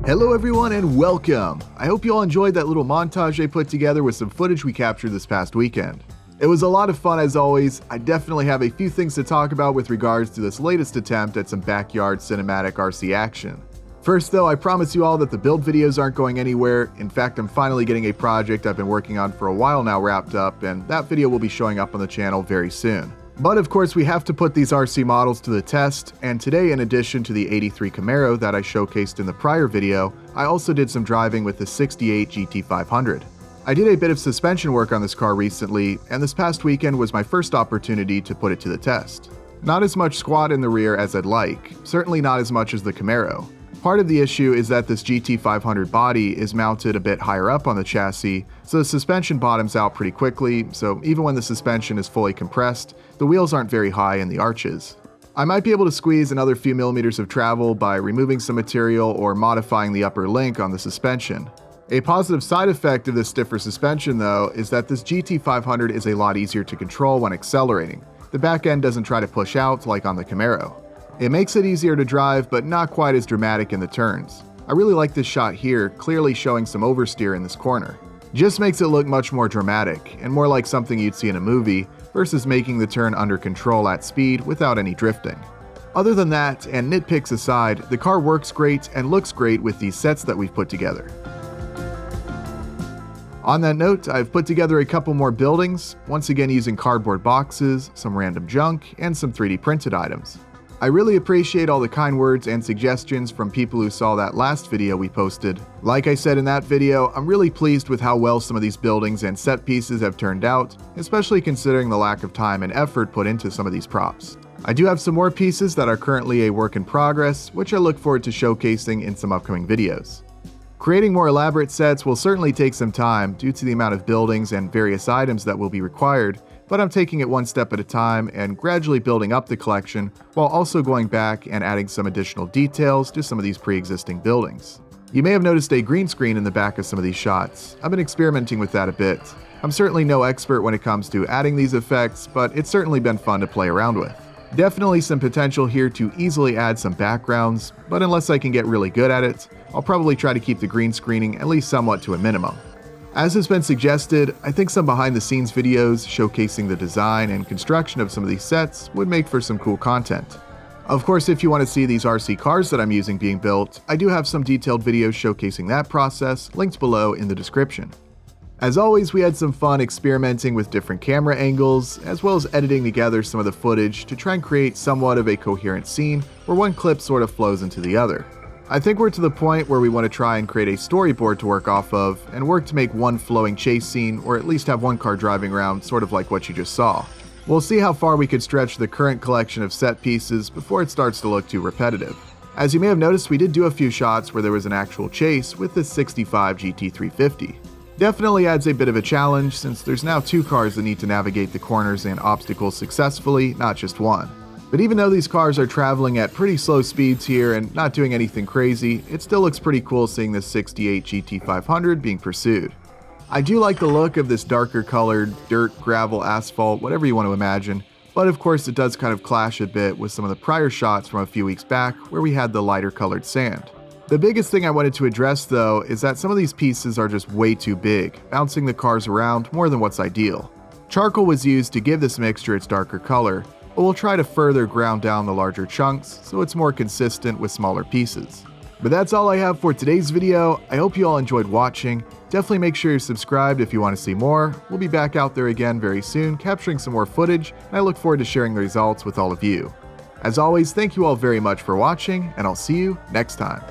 Hello everyone and welcome! I hope you all enjoyed that little montage I put together with some footage we captured this past weekend. It was a lot of fun as always. I definitely have a few things to talk about with regards to this latest attempt at some backyard cinematic RC action. First though, I promise you all that the build videos aren't going anywhere. In fact, I'm finally getting a project I've been working on for a while now wrapped up, and that video will be showing up on the channel very soon. But of course we have to put these RC models to the test, and today in addition to the 83 Camaro that I showcased in the prior video, I also did some driving with the 68 GT500. I did a bit of suspension work on this car recently, and this past weekend was my first opportunity to put it to the test. Not as much squat in the rear as I'd like, certainly not as much as the Camaro. Part of the issue is that this GT500 body is mounted a bit higher up on the chassis, so the suspension bottoms out pretty quickly, so even when the suspension is fully compressed, the wheels aren't very high in the arches. I might be able to squeeze another few millimeters of travel by removing some material or modifying the upper link on the suspension. A positive side effect of this stiffer suspension though is that this GT500 is a lot easier to control when accelerating. The back end doesn't try to push out like on the Camaro. It makes it easier to drive, but not quite as dramatic in the turns. I really like this shot here, clearly showing some oversteer in this corner. Just makes it look much more dramatic, and more like something you'd see in a movie, versus making the turn under control at speed without any drifting. Other than that, and nitpicks aside, the car works great and looks great with these sets that we've put together. On that note, I've put together a couple more buildings, once again using cardboard boxes, some random junk, and some 3D printed items. I really appreciate all the kind words and suggestions from people who saw that last video we posted. Like I said in that video, I'm really pleased with how well some of these buildings and set pieces have turned out, especially considering the lack of time and effort put into some of these props. I do have some more pieces that are currently a work in progress, which I look forward to showcasing in some upcoming videos. Creating more elaborate sets will certainly take some time due to the amount of buildings and various items that will be required, but I'm taking it one step at a time and gradually building up the collection while also going back and adding some additional details to some of these pre-existing buildings. You may have noticed a green screen in the back of some of these shots. I've been experimenting with that a bit. I'm certainly no expert when it comes to adding these effects, but it's certainly been fun to play around with. Definitely some potential here to easily add some backgrounds, but unless I can get really good at it, I'll probably try to keep the green screening at least somewhat to a minimum. As has been suggested, I think some behind-the-scenes videos showcasing the design and construction of some of these sets would make for some cool content. Of course, if you want to see these RC cars that I'm using being built, I do have some detailed videos showcasing that process linked below in the description. As always, we had some fun experimenting with different camera angles, as well as editing together some of the footage to try and create somewhat of a coherent scene where one clip sort of flows into the other. I think we're to the point where we want to try and create a storyboard to work off of, and work to make one flowing chase scene, or at least have one car driving around sort of like what you just saw. We'll see how far we could stretch the current collection of set pieces before it starts to look too repetitive. As you may have noticed, we did do a few shots where there was an actual chase with this 65 GT350. Definitely adds a bit of a challenge since there's now two cars that need to navigate the corners and obstacles successfully, not just one. But even though these cars are traveling at pretty slow speeds here and not doing anything crazy, it still looks pretty cool seeing this 68 GT500 being pursued. I do like the look of this darker colored dirt, gravel, asphalt, whatever you want to imagine, but of course it does kind of clash a bit with some of the prior shots from a few weeks back where we had the lighter colored sand. The biggest thing I wanted to address though is that some of these pieces are just way too big, bouncing the cars around more than what's ideal. Charcoal was used to give this mixture its darker color, but we'll try to further ground down the larger chunks so it's more consistent with smaller pieces. But that's all I have for today's video. I hope you all enjoyed watching. Definitely make sure you're subscribed if you want to see more. We'll be back out there again very soon capturing some more footage, and I look forward to sharing the results with all of you. As always, thank you all very much for watching, and I'll see you next time.